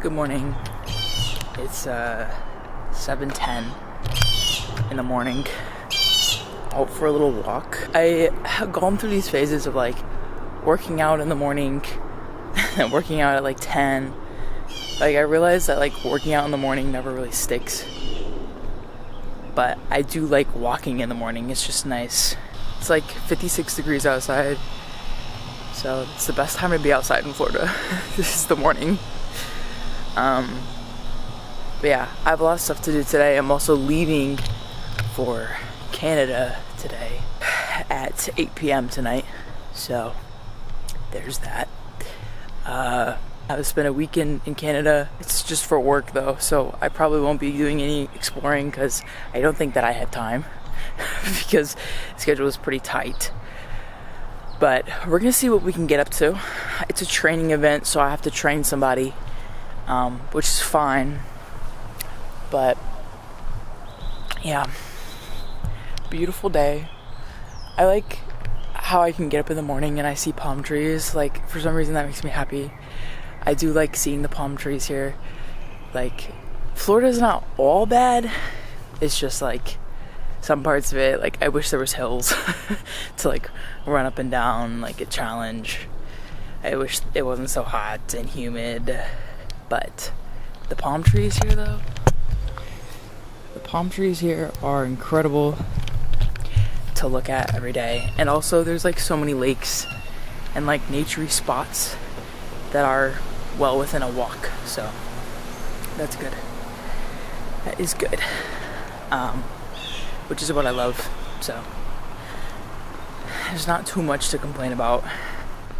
Good morning. It's 7:10 in the morning. Out for a little walk. I have gone through these phases of like working out in the morning and working out at like 10. Like I realized that like working out in the morning never really sticks. But I do like walking in the morning. It's just nice. It's like 56 degrees outside. So it's the best time to be outside in Florida. This is the morning. But yeah, I have a lot of stuff to do today. I'm also leaving for Canada today at 8 p.m. tonight. So there's that. I spent a weekend in Canada. It's just for work though, so I probably won't be doing any exploring because I don't think that I had time because the schedule is pretty tight. But we're gonna see what we can get up to. It's a training event, so I have to train somebody, which is fine. But yeah, beautiful day. I like how I can get up in the morning and I see palm trees. Like for some reason that makes me happy. I do like seeing the palm trees here. Like Florida's not all bad. It's just like some parts of it, like I wish there was hills to like run up and down, like a challenge. I wish it wasn't so hot and humid. But the palm trees here though, the palm trees here are incredible to look at every day. And also there's like so many lakes and like naturey spots that are well within a walk, so that's good. That is good. Which is what I love, so there's not too much to complain about.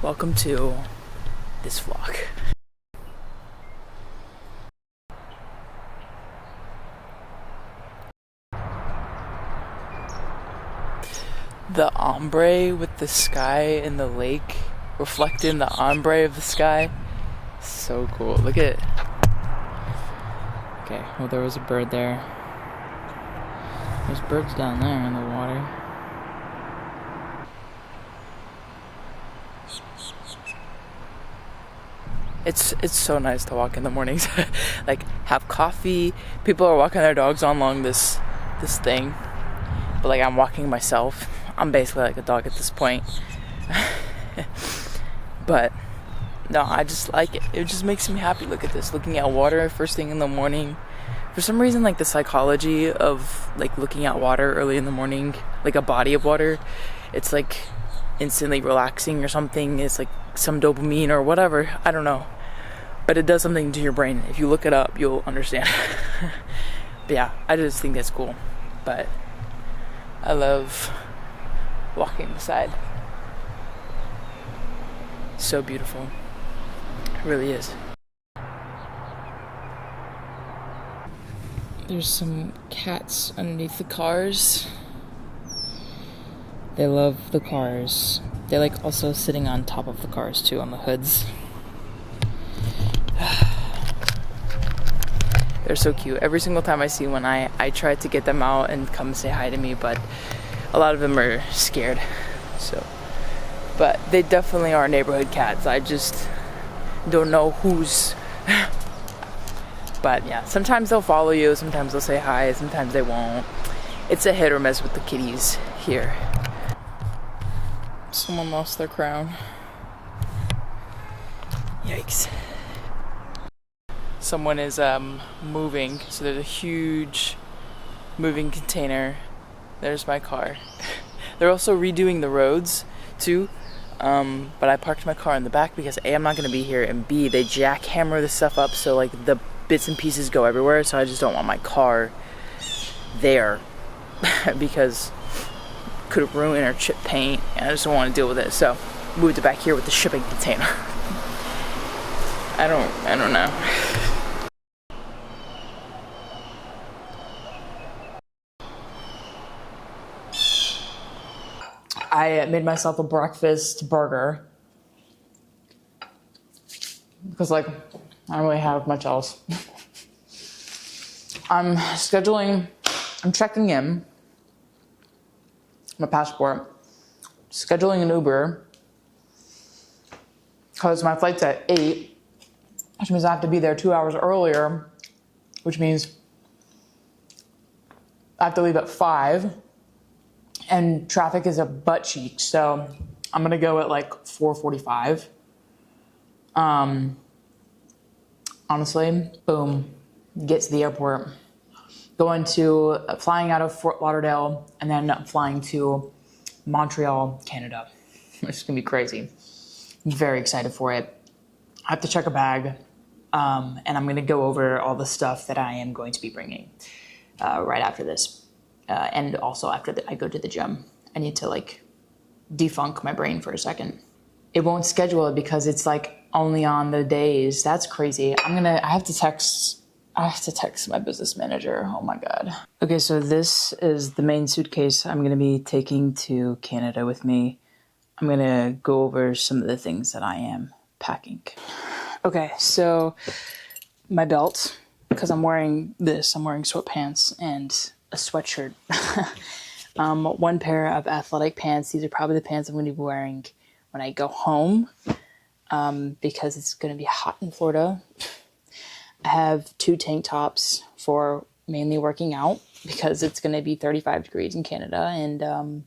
Welcome to this vlog. The ombre with the sky and the lake reflecting the ombre of the sky. So cool. Look at it. Okay, well there was a bird there. There's birds down there in the water. It's so nice to walk in the mornings. Like have coffee. People are walking their dogs on along this thing. But like I'm walking myself. I'm basically like a dog at this point. But no, I just like it. It just makes me happy. Look at this. Looking at water first thing in the morning. For some reason, like the psychology of like looking at water early in the morning, like a body of water, it's like instantly relaxing or something. It's like some dopamine or whatever. I don't know. But it does something to your brain. If you look it up, you'll understand. But yeah, I just think that's cool. But I love walking beside. So beautiful. It really is. There's some cats underneath the cars. They love the cars. They like also sitting on top of the cars too, on the hoods. They're so cute. Every single time I see one, I try to get them out and come say hi to me, but a lot of them are scared. So, but they definitely are neighborhood cats. I just don't know who's. But yeah, sometimes they'll follow you, sometimes they'll say hi, sometimes they won't. It's a hit or miss with the kitties here. Someone lost their crown. Yikes. Someone is moving, so there's a huge moving container. There's my car. They're also redoing the roads too, but I parked my car in the back because A, I'm not gonna be here, and B, they jackhammer this stuff up so like the bits and pieces go everywhere, so I just don't want my car there because it could ruin or chip paint, and I just don't want to deal with it, so moved it back here with the shipping container. I don't know. I made myself a breakfast burger because like I don't really have much else. I'm checking in my passport, scheduling an Uber because my flight's at 8 which means I have to be there 2 hours earlier, which means I have to leave at 5, and traffic is a butt cheek, so I'm gonna go at like 4:45. Honestly, boom, get to the airport, flying out of Fort Lauderdale, and then flying to Montreal, Canada, which is gonna be crazy. I'm very excited for it. I have to check a bag, and I'm gonna go over all the stuff that I am going to be bringing right after this. And also after I go to the gym. I need to like defunk my brain for a second. It won't schedule it because it's like only on the days. That's crazy. I have to text my business manager. Oh my God. Okay, so this is the main suitcase I'm gonna be taking to Canada with me. I'm gonna go over some of the things that I am packing. Okay, so my belt, because I'm wearing sweatpants and a sweatshirt. One pair of athletic pants. These are probably the pants I'm going to be wearing when I go home, because it's going to be hot in Florida. I have 2 tank tops for mainly working out, because it's going to be 35 degrees in Canada, and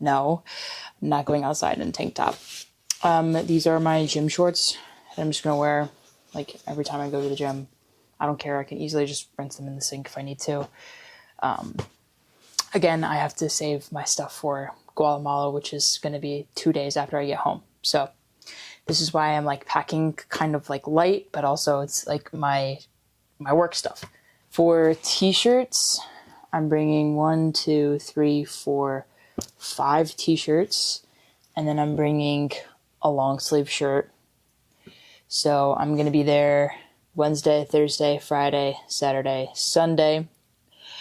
no, I'm not going outside in a tank top. These are my gym shorts that I'm just going to wear like every time I go to the gym. I don't care. I can easily just rinse them in the sink if I need to. Again, I have to save my stuff for Guatemala, which is going to be 2 days after I get home. So this is why I'm like packing kind of like light, but also it's like my work stuff. For t-shirts, I'm bringing 1, 2, 3, 4, 5 t-shirts, and then I'm bringing a long sleeve shirt. So I'm going to be there Wednesday, Thursday, Friday, Saturday, Sunday,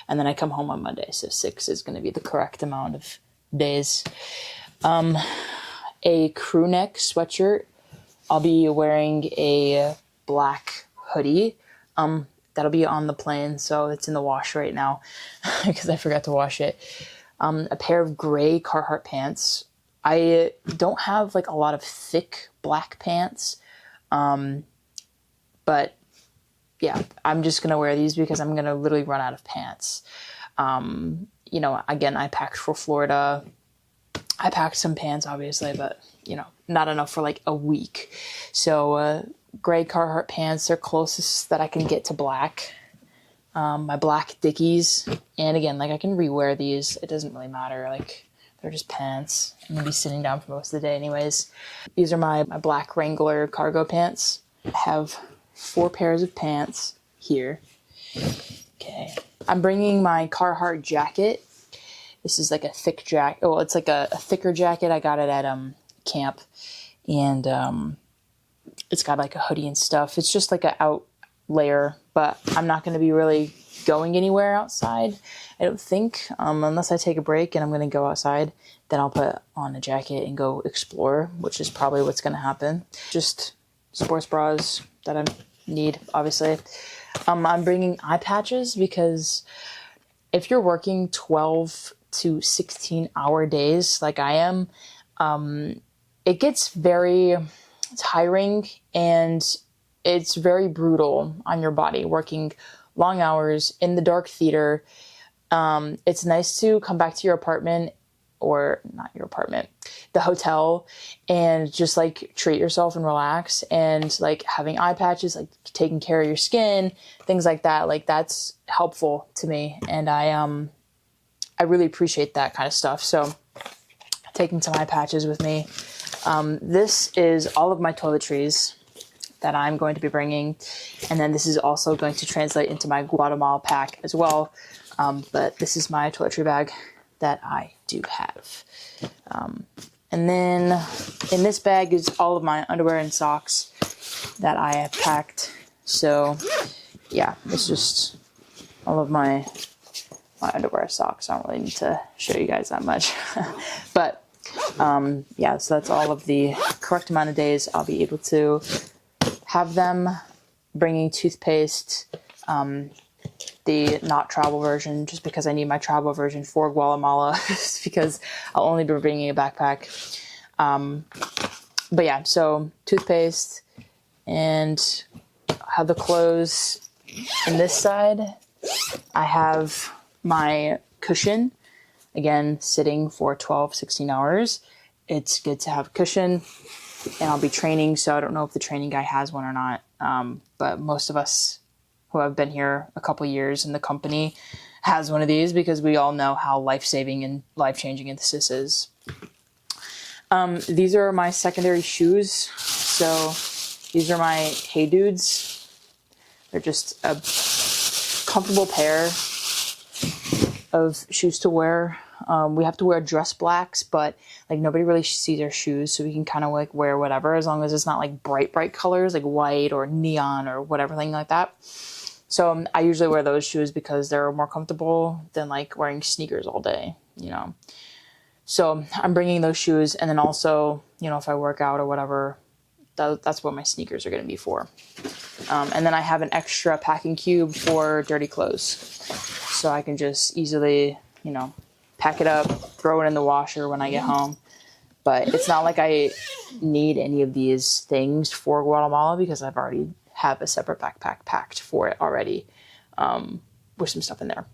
and then I come home on Monday. So 6 is going to be the correct amount of days. A crew neck sweatshirt. I'll be wearing a black hoodie. That'll be on the plane, so it's in the wash right now because I forgot to wash it. A pair of gray Carhartt pants. I don't have like a lot of thick black pants, but yeah, I'm just going to wear these because I'm going to literally run out of pants. You know, again, I packed for Florida. I packed some pants, obviously, but, you know, not enough for like a week. So gray Carhartt pants are closest that I can get to black. My black Dickies. And again, like I can rewear these. It doesn't really matter. Like they're just pants. I'm going to be sitting down for most of the day anyways. These are my black Wrangler cargo pants. I have 4 pairs of pants here. Okay. I'm bringing my Carhartt jacket. This is like a thick jacket. Oh, it's like a thicker jacket. I got it at camp. And it's got like a hoodie and stuff. It's just like a out layer, but I'm not going to be really going anywhere outside, I don't think, unless I take a break and I'm going to go outside. Then I'll put on a jacket and go explore, which is probably what's going to happen. Just sports bras that I need, obviously. I'm bringing eye patches because if you're working 12 to 16 hour days like I am, it gets very tiring and it's very brutal on your body working long hours in the dark theater. It's nice to come back to your apartment, or not your apartment, the hotel, and just like treat yourself and relax, and like having eye patches, like taking care of your skin, things like that. Like that's helpful to me. And I really appreciate that kind of stuff. So taking some eye patches with me. This is all of my toiletries that I'm going to be bringing. And then this is also going to translate into my Guatemala pack as well. But this is my toiletry bag that I do have. And then in this bag is all of my underwear and socks that I have packed. So yeah, it's just all of my underwear and socks. I don't really need to show you guys that much. But yeah, so that's all of the correct amount of days I'll be able to have them. Bringing toothpaste, the not travel version, just because I need my travel version for Guatemala, because I'll only be bringing a backpack. But yeah, so toothpaste, and I have the clothes in this side. I have my cushion, again, sitting for 12, 16 hours. It's good to have a cushion, and I'll be training, so I don't know if the training guy has one or not. But most of us who have been here a couple years in the company has one of these, because we all know how life-saving and life-changing this is. These are my secondary shoes. So these are my Hey Dudes. They're just a comfortable pair of shoes to wear. We have to wear dress blacks, but like nobody really sees our shoes, so we can kind of like wear whatever, as long as it's not like bright colors like white or neon or whatever thing like that. So I usually wear those shoes because they're more comfortable than like wearing sneakers all day, you know. So I'm bringing those shoes, and then also, you know, if I work out or whatever, that's what my sneakers are going to be for. And then I have an extra packing cube for dirty clothes, so I can just easily, you know, pack it up, throw it in the washer when I get home. But it's not like I need any of these things for Guatemala, because I've already have a separate backpack packed for it already, with some stuff in there.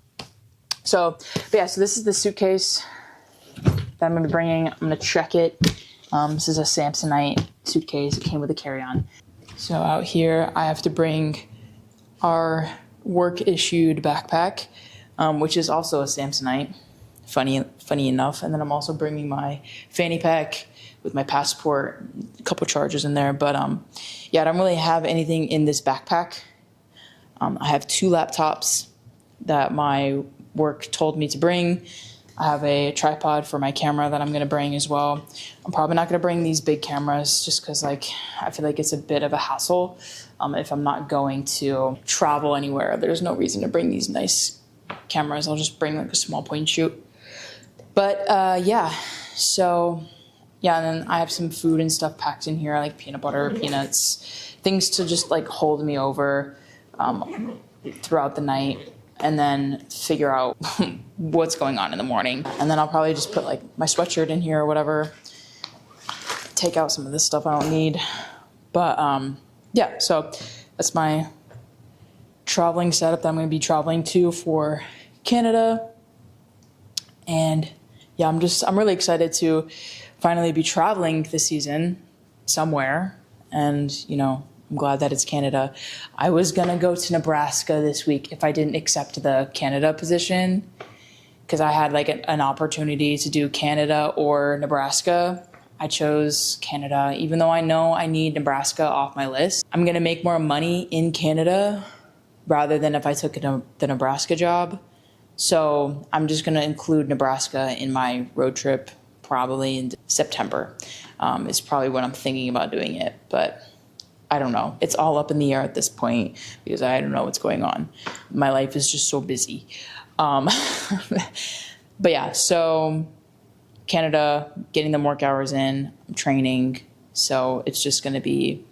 So, but yeah, so this is the suitcase that I'm going to be bringing. I'm going to check it. This is a Samsonite suitcase. It came with a carry-on. So out here, I have to bring our work-issued backpack, which is also a Samsonite, funny enough. And then I'm also bringing my fanny pack with my passport, a couple chargers in there. But yeah, I don't really have anything in this backpack. I have 2 laptops that my work told me to bring. I have a tripod for my camera that I'm going to bring as well. I'm probably not going to bring these big cameras, just because like I feel like it's a bit of a hassle if I'm not going to travel anywhere. There's no reason to bring these nice cameras. I'll just bring like a small point and shoot. But yeah, so yeah, and then I have some food and stuff packed in here, like peanut butter, peanuts, things to just like hold me over throughout the night, and then figure out what's going on in the morning. And then I'll probably just put like my sweatshirt in here or whatever, take out some of this stuff I don't need. But yeah, so that's my traveling setup that I'm going to be traveling to for Canada. And yeah, I'm really excited to finally be traveling this season somewhere. And, you know, I'm glad that it's Canada. I was going to go to Nebraska this week if I didn't accept the Canada position, because I had like an opportunity to do Canada or Nebraska. I chose Canada, even though I know I need Nebraska off my list. I'm going to make more money in Canada rather than if I took the Nebraska job. So I'm just going to include Nebraska in my road trip probably in September. Is probably when I'm thinking about doing it, but I don't know. It's all up in the air at this point because I don't know what's going on. My life is just so busy. But yeah, so Canada, getting them work hours in, I'm training. So it's just going to be,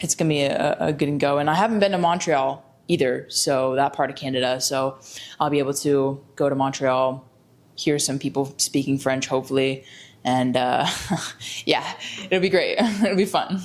a good and go. And I haven't been to Montreal either, so that part of Canada. So I'll be able to go to Montreal, hear some people speaking French, hopefully. And yeah, it'll be great. It'll be fun.